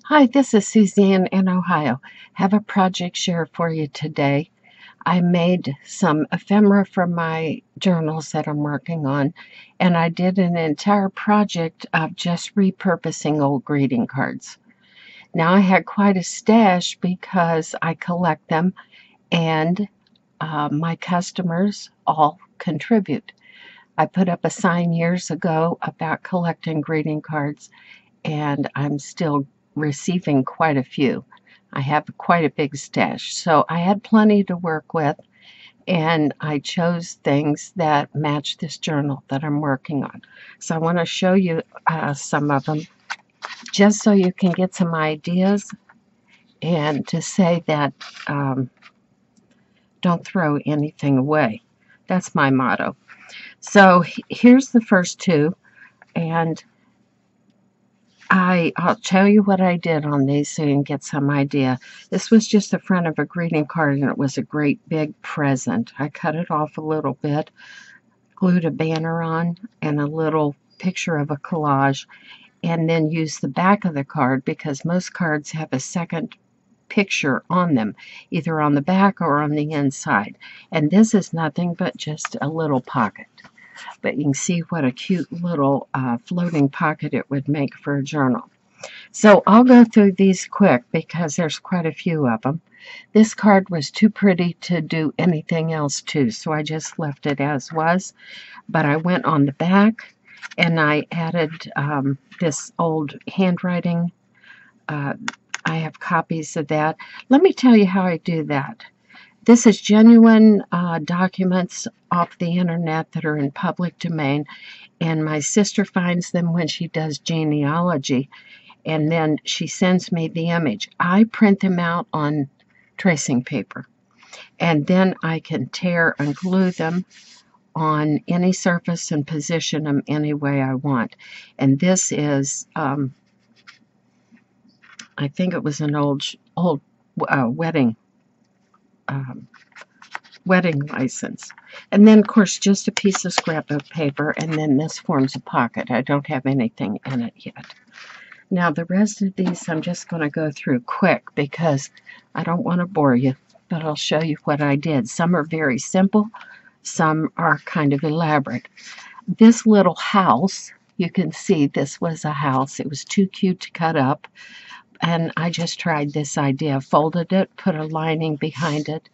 Hi, this is Suzanne in Ohio. Have a project share for you today. I made some ephemera from my journals that I'm working on, and I did an entire project of just repurposing old greeting cards. Now I had quite a stash because I collect them, and my customers all contribute. I put up a sign years ago about collecting greeting cards, and I'm still receiving quite a few. I have quite a big stash, so I had plenty to work with, and I chose things that match this journal that I'm working on. So I want to show you some of them just so you can get some ideas and to say that don't throw anything away. That's my motto. So here's the first two, and I'll tell you what I did on these so you can get some idea. This was just the front of a greeting card, and it was a great big present. I cut it off a little bit, glued a banner on and a little picture of a collage, and then used the back of the card because most cards have a second picture on them, either on the back or on the inside. And this is nothing but just a little pocket. But you can see what a cute little floating pocket it would make for a journal. So I'll go through these quick because there's quite a few of them. This card was too pretty to do anything else to, so I just left it as was. But I went on the back and I added this old handwriting. I have copies of that. Let me tell you how I do that. This is genuine documents off the internet that are in public domain, and my sister finds them when she does genealogy, and then she sends me the image. I print them out on tracing paper, and then I can tear and glue them on any surface and position them any way I want. And this is, I think it was an old wedding um, wedding license. And then, of course, just a piece of scrapbook paper, and then this forms a pocket. I don't have anything in it yet. Now, the rest of these I'm just going to go through quick because I don't want to bore you, but I'll show you what I did. Some are very simple, some are kind of elaborate. This little house, you can see this was a house. It was too cute to cut up, and I just tried this idea, folded it, put a lining behind it,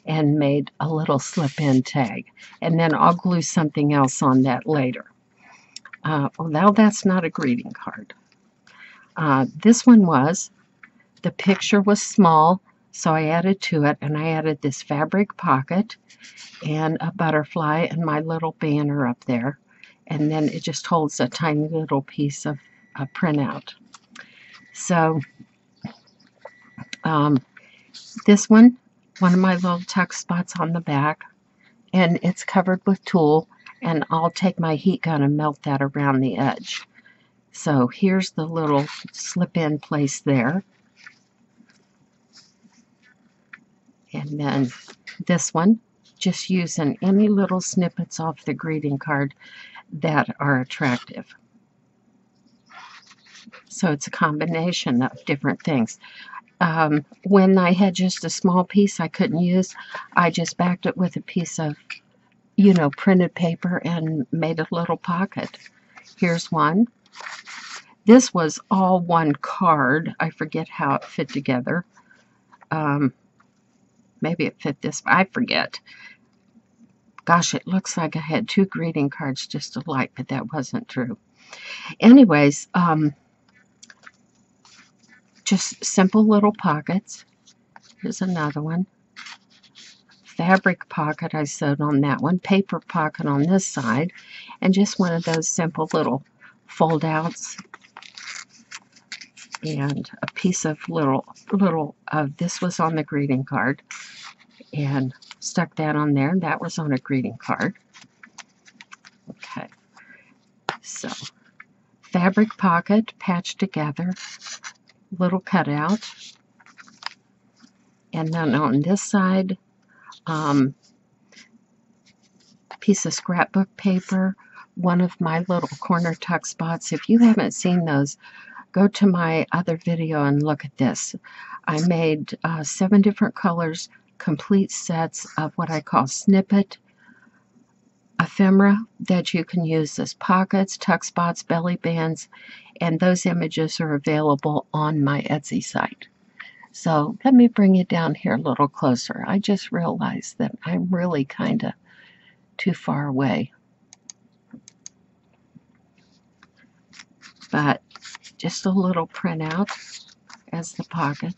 and made a little slip-in tag. And then I'll glue something else on that later. Well, now that's not a greeting card. This one was. The picture was small, so I added to it, and I added this fabric pocket and a butterfly and my little banner up there. And then it just holds a tiny little piece of a printout. So this one of my little tuck spots on the back, and it's covered with tulle, and I'll take my heat gun and melt that around the edge. So here's the little slip-in place there. And then this one, just using any little snippets off the greeting card that are attractive. So it's a combination of different things. When I had just a small piece I couldn't use, I just backed it with a piece of, printed paper and made a little pocket. Here's one. This was all one card. I forget how it fit together. Maybe it fit this, I forget. Gosh, it looks like I had two greeting cards just alike, but that wasn't true. Anyways, just simple little pockets. Here's another one. Fabric pocket I sewed on that one. Paper pocket on this side. And just one of those simple little fold outs. And a piece of this was on the greeting card. And stuck that on there. That was on a greeting card. Okay. So, fabric pocket patched together. Little cutout. And then on this side, piece of scrapbook paper, one of my little corner tuck spots. If you haven't seen those, Go to my other video and look at this. I made 7 different colors, complete sets of what I call snippet ephemera that you can use as pockets, tuck spots, belly bands, and those images are available on my Etsy site. So let me bring you down here a little closer. I just realized that I'm really kind of too far away. But just a little printout as the pocket.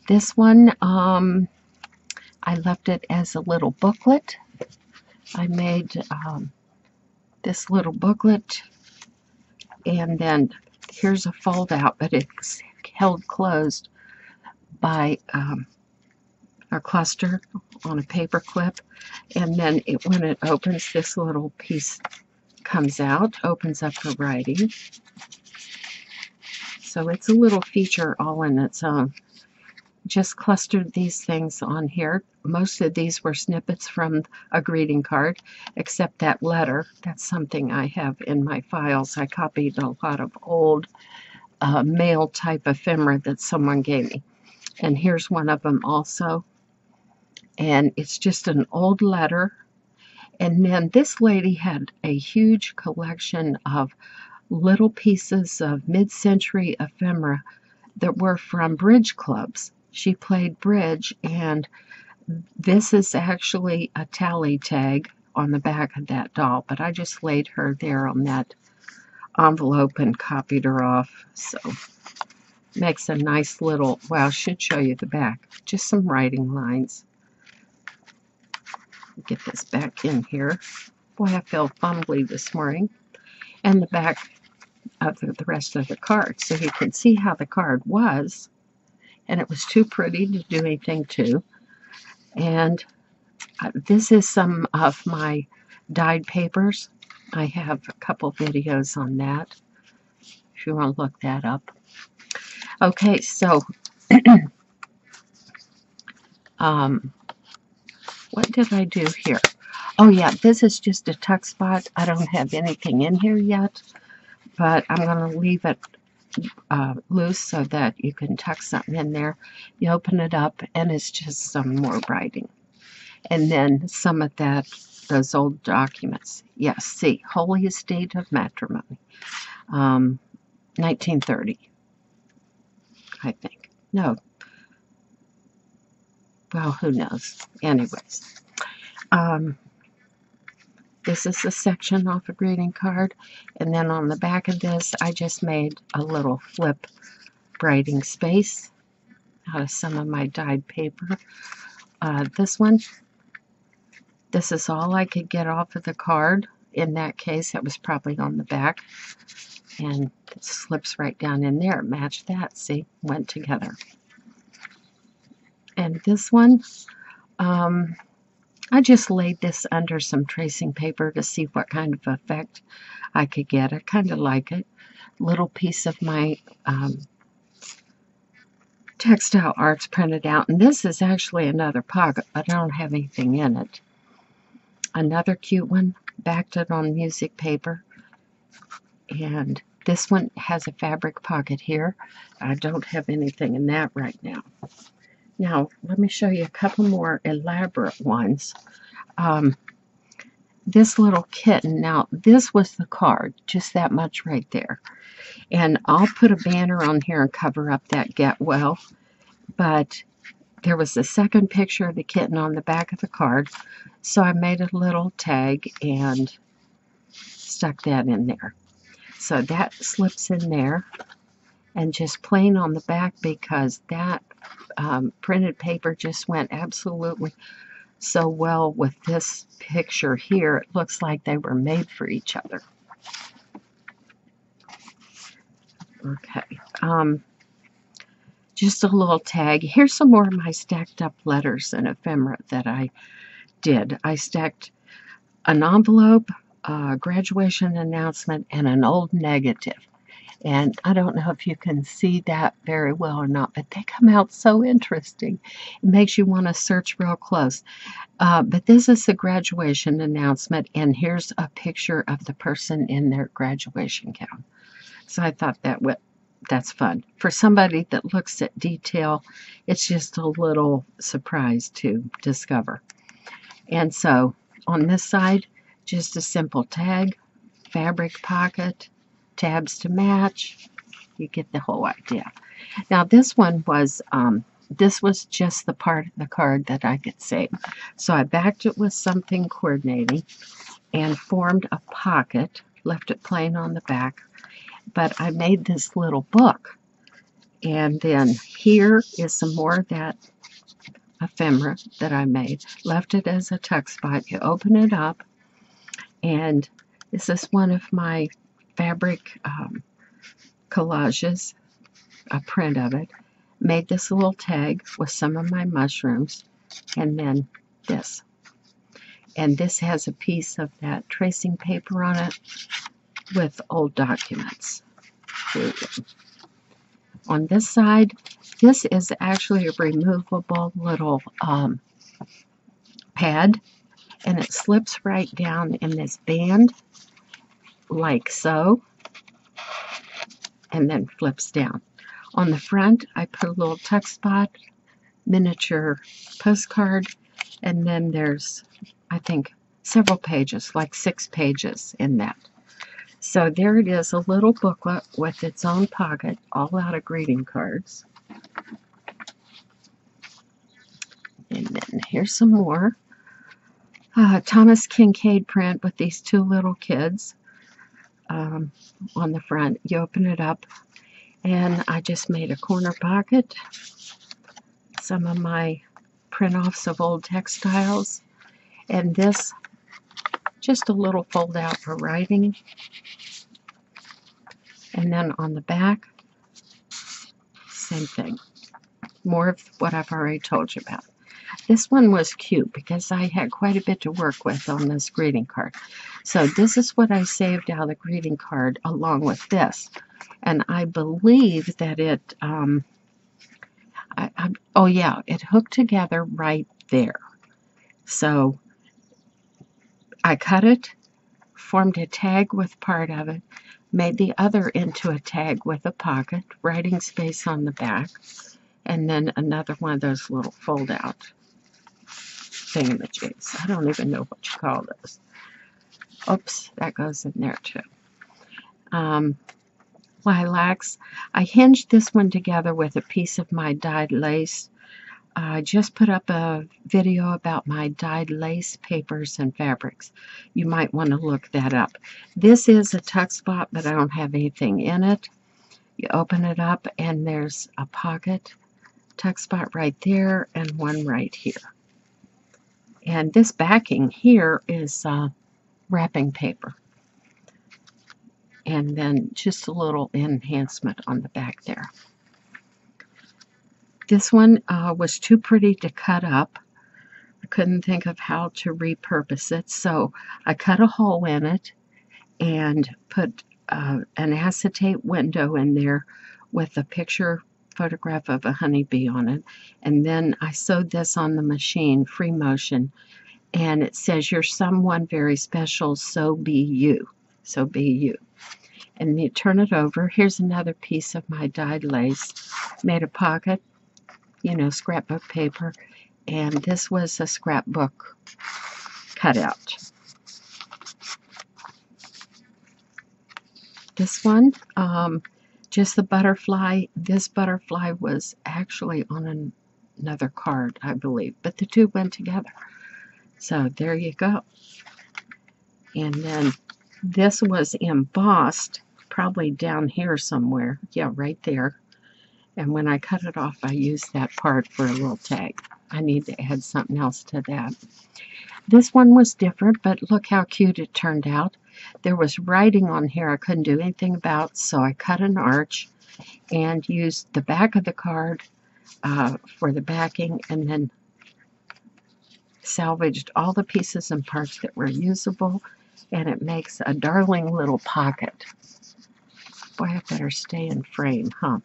This one, I left it as a little booklet. I made this little booklet, and then here's a fold out, but it's held closed by a cluster on a paper clip, and then when it opens, this little piece comes out, opens up for writing. So it's a little feature all in its own. Just clustered these things on here. Most of these were snippets from a greeting card, except that letter. That's something I have in my files. I copied a lot of old mail type ephemera that someone gave me. And here's one of them also. And it's just an old letter. And then this lady had a huge collection of little pieces of mid-century ephemera that were from bridge clubs. She played bridge, and this is actually a tally tag on the back of that doll, but I just laid her there on that envelope and copied her off. So makes a nice little, well, I should show you the back. Just some writing lines. Get this back in here. Boy, I feel fumbly this morning. And the back of the rest of the card, so you can see how the card was. And it was too pretty to do anything to. And this is some of my dyed papers. I have a couple videos on that, if you want to look that up. Okay, so what did I do here? Oh yeah, this is just a tuck spot. I don't have anything in here yet, but I'm going to leave it loose so that you can tuck something in there. You open it up and it's just some more writing. And then some of that, those old documents. Yes, see, Holy Estate of Matrimony, 1930, I think. No. Well, who knows? Anyways, this is a section off a greeting card. And then on the back of this, I just made a little flip writing space out of some of my dyed paper. This one, this is all I could get off of the card. In that case, it was probably on the back. And it slips right down in there. Match that, see? Went together. And this one, I just laid this under some tracing paper to see what kind of effect I could get. I kind of like it. Little piece of my textile arts printed out. And this is actually another pocket, but I don't have anything in it. Another cute one, backed it on music paper. And this one has a fabric pocket here. I don't have anything in that right now. Now, let me show you a couple more elaborate ones. This little kitten, now this was the card, just that much right there. And I'll put a banner on here and cover up that get well. But there was a second picture of the kitten on the back of the card. So I made a little tag and stuck that in there. So that slips in there. And just plain on the back, because that printed paper just went absolutely so well with this picture here. It looks like they were made for each other. Okay, just a little tag. Here's some more of my stacked up letters and ephemera that I did. I stacked an envelope, a graduation announcement, and an old negative. And I don't know if you can see that very well or not, but they come out so interesting. It makes you want to search real close. But this is the graduation announcement, and here's a picture of the person in their graduation gown. So I thought that that's fun. For somebody that looks at detail, it's just a little surprise to discover. And so on this side, just a simple tag, fabric pocket, tabs to match. You get the whole idea. Now this one was this was just the part of the card that I could save. So I backed it with something coordinating and formed a pocket, left it plain on the back, but I made this little book. And then here is some more of that ephemera that I made. Left it as a tuck spot. You open it up, and this is one of my fabric collages, a print of it. Made this little tag with some of my mushrooms, and then this. And this has a piece of that tracing paper on it with old documents. There you go. On this side, this is actually a removable little pad, and it slips right down in this band like so, and then flips down. On the front, I put a little tuck spot, miniature postcard, and then there's, I think, several pages, like 6 pages in that. So there it is, a little booklet with its own pocket, all out of greeting cards. And then here's some more. Thomas Kincaid print with these 2 little kids on the front. You open it up, and I just made a corner pocket, some of my print-offs of old textiles, and this, just a little fold out for writing. And then on the back, same thing. More of what I've already told you about. This one was cute because I had quite a bit to work with on this greeting card. So this is what I saved out of the greeting card along with this. And I believe that it, oh yeah, it hooked together right there. So I cut it, formed a tag with part of it, made the other into a tag with a pocket, writing space on the back, and then another one of those little fold-out thingamajigs. I don't even know what you call those. Oops, that goes in there too. Lilacs. I hinged this one together with a piece of my dyed lace. I just put up a video about my dyed lace papers and fabrics. You might want to look that up. This is a tuck spot, but I don't have anything in it. You open it up, and there's a pocket tuck spot right there and one right here. And this backing here is wrapping paper. And then just a little enhancement on the back there. This one was too pretty to cut up. I couldn't think of how to repurpose it, so I cut a hole in it and put an acetate window in there with a picture photograph of a honeybee on it. And then I sewed this on the machine, free motion, and it says, "You're someone very special, so be you." So be you. And you turn it over. Here's another piece of my dyed lace. Made a pocket, you know, scrapbook paper, and this was a scrapbook cutout. This one, just the butterfly. This butterfly was actually on another card, I believe, but the two went together. So there you go. And then this was embossed, probably down here somewhere. Yeah, right there. And when I cut it off, I used that part for a little tag. I need to add something else to that. This one was different, but look how cute it turned out. There was writing on here I couldn't do anything about, so I cut an arch and used the back of the card for the backing, and then salvaged all the pieces and parts that were usable, and it makes a darling little pocket. Boy, I better stay in frame, huh?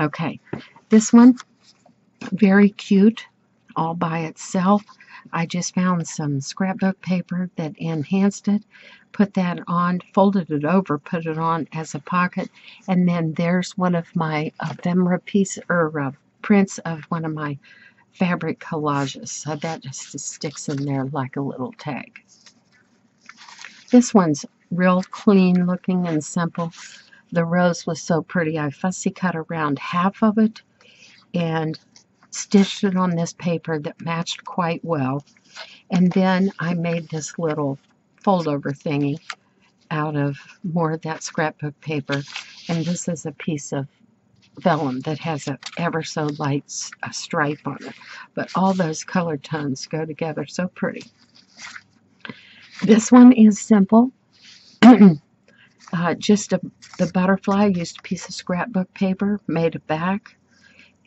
Okay, this one, very cute, all by itself. I just found some scrapbook paper that enhanced it, put that on, folded it over, put it on as a pocket, and then there's one of my ephemera prints of one of my fabric collages. So that just sticks in there like a little tag. This one's real clean looking and simple. The rose was so pretty. I fussy cut around half of it and stitched it on this paper that matched quite well. And then I made this little fold over thingy out of more of that scrapbook paper. And this is a piece of vellum that has a ever so light stripe on it. But all those color tones go together so pretty. This one is simple. Just the butterfly. Used a piece of scrapbook paper, made a back,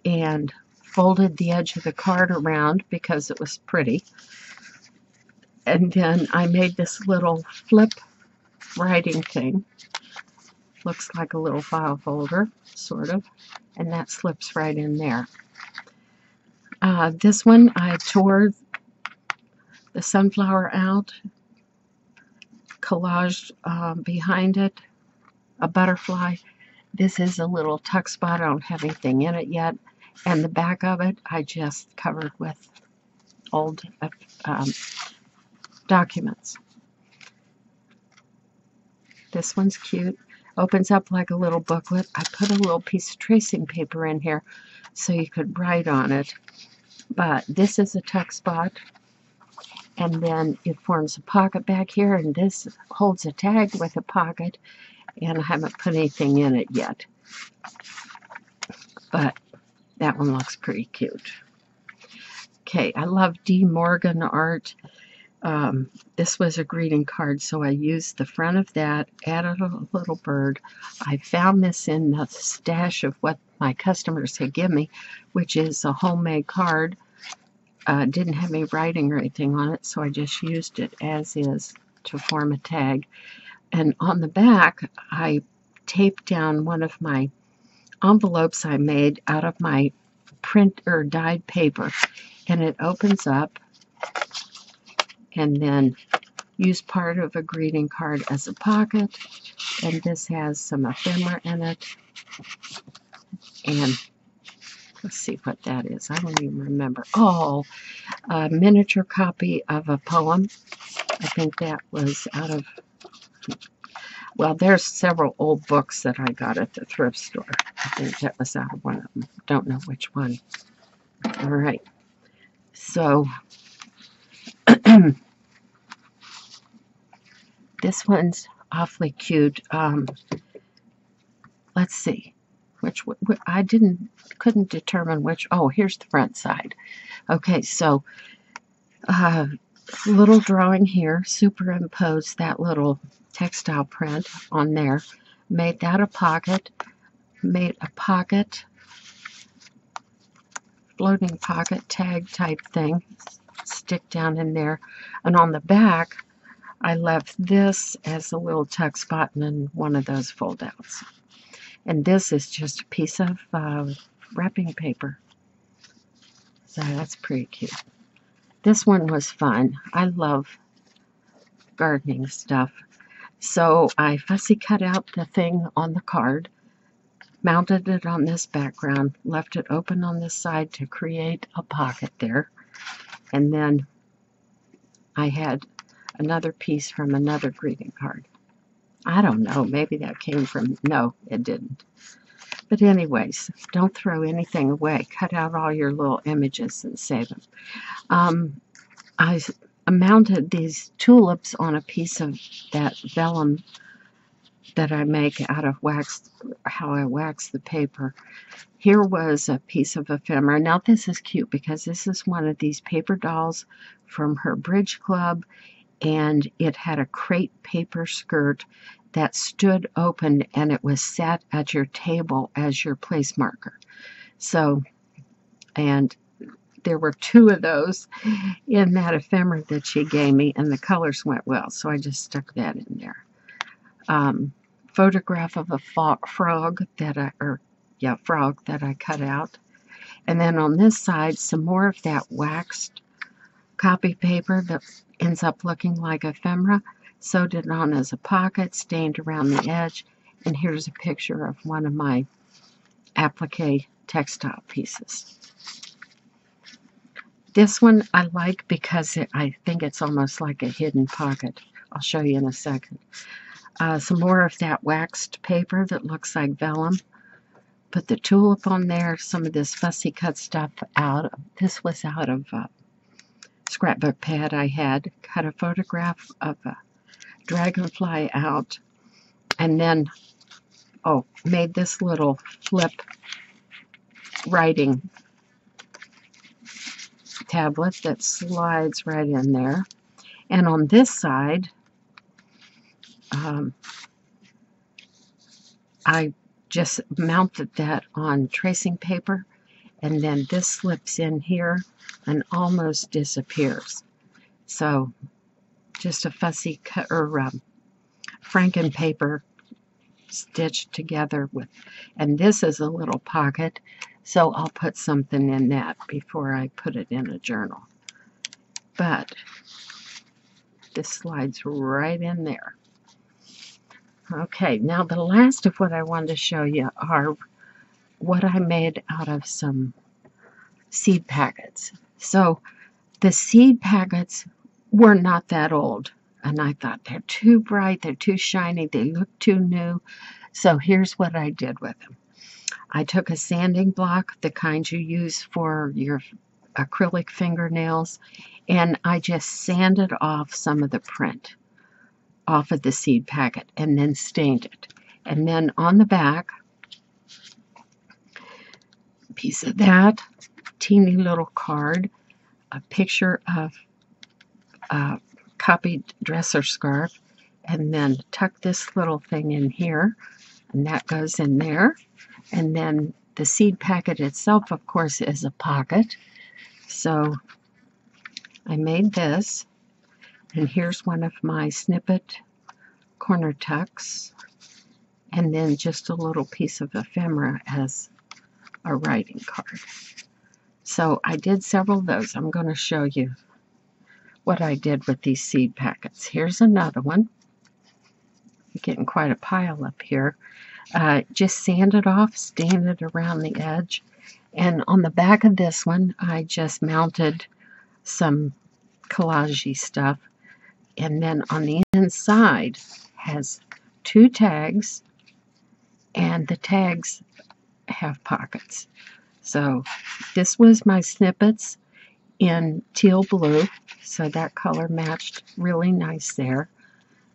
and folded the edge of the card around because it was pretty. And then I made this little flip writing thing. Looks like a little file folder, sort of, and that slips right in there. This one, I tore the sunflower out, collaged behind it a butterfly. This is a little tuck spot. I don't have anything in it yet. And the back of it, I just covered with old documents. This one's cute. Opens up like a little booklet. I put a little piece of tracing paper in here so you could write on it. But this is a tuck spot. And then it forms a pocket back here. And this holds a tag with a pocket. And I haven't put anything in it yet. But that one looks pretty cute. Okay, I love D. Morgan art. This was a greeting card, so I used the front of that, added a little bird. I found this in the stash of what my customers had given me, which is a homemade card. Didn't have any writing or anything on it, so I just used it as is to form a tag. And on the back, I taped down one of my envelopes I made out of my print or dyed paper, and it opens up, and then use part of a greeting card as a pocket. And this has some ephemera in it, and let's see what that is. I don't even remember. Oh, a miniature copy of a poem. I think that was out of, well, there's several old books that I got at the thrift store. I think that was out of one of them. Don't know which one. All right. So this one's awfully cute. Let's see. Which I couldn't determine which. Oh, here's the front side. Okay, so little drawing here, superimposed that little textile print on there, made that a pocket, made a pocket, floating pocket tag type thing, stick down in there, and on the back I left this as a little tuck spot and one of those fold outs. And this is just a piece of wrapping paper. So that's pretty cute. This one was fun. I love gardening stuff. So I fussy cut out the thing on the card, mounted it on this background, left it open on this side to create a pocket there. And then I had another piece from another greeting card. I don't know, maybe that came from, no, it didn't. But anyways, don't throw anything away. Cut out all your little images and save them. I mounted these tulips on a piece of that vellum that I make out of wax, how I wax the paper. Here was a piece of ephemera. Now this is cute because this is one of these paper dolls from her bridge club, and it had a crepe paper skirt that stood open, and it was set at your table as your place marker. So, and there were two of those in that ephemera that she gave me, and the colors went well, so I just stuck that in there. Photograph of a frog that I cut out, and then on this side some more of that waxed copy paper that ends up looking like ephemera. Sewed it on as a pocket, stained around the edge, and here's a picture of one of my applique textile pieces. This one I like because I think it's almost like a hidden pocket. I'll show you in a second. Some more of that waxed paper that looks like vellum. Put the tulip on there, some of this fussy cut stuff out. This was out of a scrapbook pad I had. Cut a photograph of a dragonfly out, and then, made this little flip writing tablet that slides right in there. And on this side, I just mounted that on tracing paper, and then this slips in here and almost disappears. So just a fussy cut or franken paper stitched together with, and this is a little pocket, so I'll put something in that before I put it in a journal. But this slides right in there. Okay, now the last of what I wanted to show you are what I made out of some seed packets. So the seed packets were not that old, and I thought they're too bright, they're too shiny, they look too new. So here's what I did with them. I took a sanding block, the kind you use for your acrylic fingernails, and I just sanded off some of the print off of the seed packet and then stained it. And then on the back, a piece of that, teeny little card, a picture of a copied dresser scarf, and then tuck this little thing in here, and that goes in there. And then the seed packet itself, of course, is a pocket. So I made this, and here's one of my snippet corner tucks, and then just a little piece of ephemera as a writing card. So I did several of those. I'm going to show you what I did with these seed packets. Here's another one. I'm getting quite a pile up here. Just sanded off, stained it around the edge, and on the back of this one I just mounted some collage-y stuff, and then on the inside has 2 tags, and the tags have pockets. So this was my snippets in teal blue, so that color matched really nice there.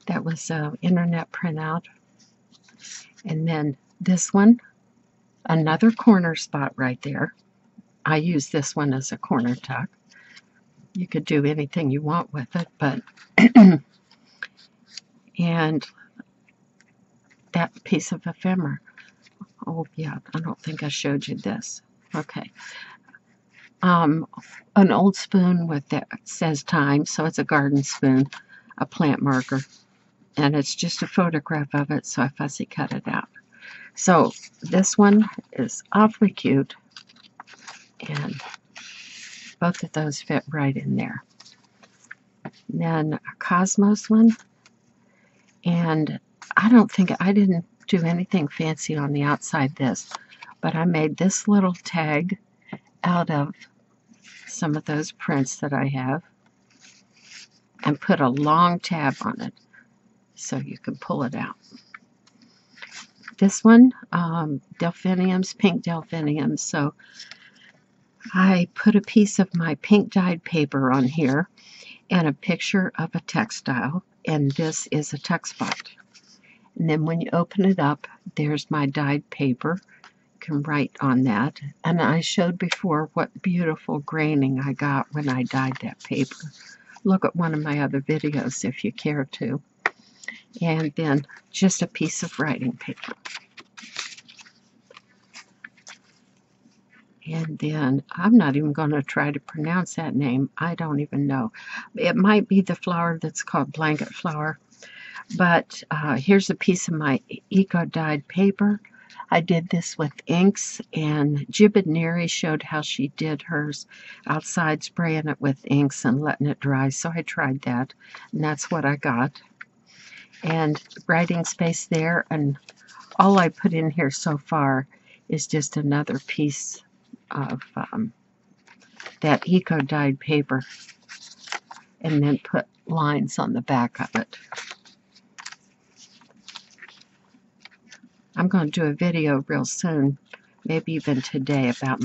That was an internet printout. And then this one, another corner spot right there. I use this one as a corner tuck. You could do anything you want with it, but and that piece of ephemera. Oh yeah, I don't think I showed you this. Okay. An old spoon with that says time, so it's a garden spoon, a plant marker, and it's just a photograph of it, so I fussy cut it out. So this one is awfully cute, and both of those fit right in there. And then a Cosmos one, and I didn't do anything fancy on the outside this, but I made this little tag out of some of those prints that I have and put a long tab on it so you can pull it out. This one, delphiniums, pink delphiniums, so I put a piece of my pink dyed paper on here and a picture of a textile, and this is a tuck spot. And then when you open it up, there's my dyed paper. You can write on that. And I showed before what beautiful graining I got when I dyed that paper. Look at one of my other videos if you care to. And then just a piece of writing paper. And then I'm not even going to try to pronounce that name. I don't even know. It might be the flower that's called blanket flower. But here's a piece of my eco-dyed paper. I did this with inks, and Jibbit Neri showed how she did hers outside, spraying it with inks and letting it dry. So I tried that, and that's what I got. and writing space there, and all I put in here so far is just another piece of that eco-dyed paper, and then put lines on the back of it. I'm going to do a video real soon, maybe even today, about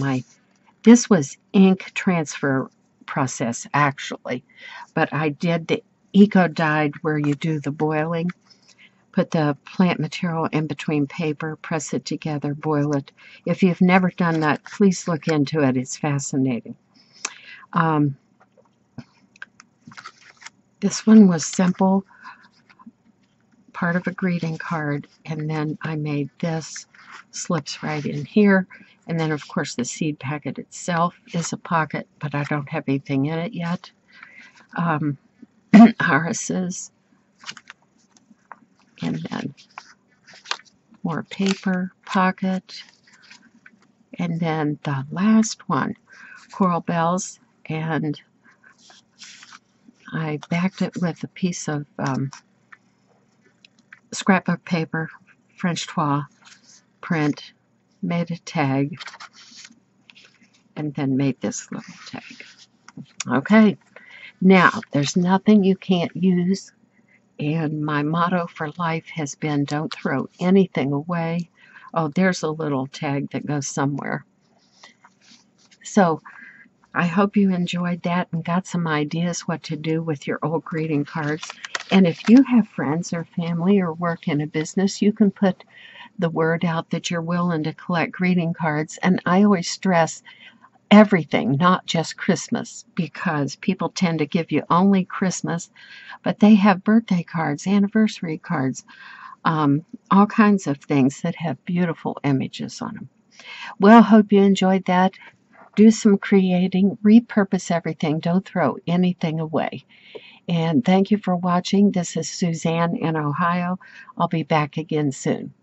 this was ink transfer process actually, but I did the eco-dyed where you do the boiling, put the plant material in between paper, press it together, boil it. If you've never done that, please look into it. It's fascinating. This one was simple, part of a greeting card, and then I made this, slips right in here, and then of course the seed packet itself is a pocket, but I don't have anything in it yet. Irises, and then more paper, pocket, and then the last one, coral bells, and I backed it with a piece of scrapbook paper, French toile print, made a tag, and then made this little tag. Okay, now there's nothing you can't use, and my motto for life has been don't throw anything away. Oh, there's a little tag that goes somewhere. So I hope you enjoyed that and got some ideas what to do with your old greeting cards. And if you have friends or family or work in a business, you can put the word out that you're willing to collect greeting cards. And I always stress everything, not just Christmas, because people tend to give you only Christmas, but they have birthday cards, anniversary cards, all kinds of things that have beautiful images on them. Well, hope you enjoyed that. Do some creating, repurpose everything, don't throw anything away. And thank you for watching. This is Suzanne in Ohio. I'll be back again soon.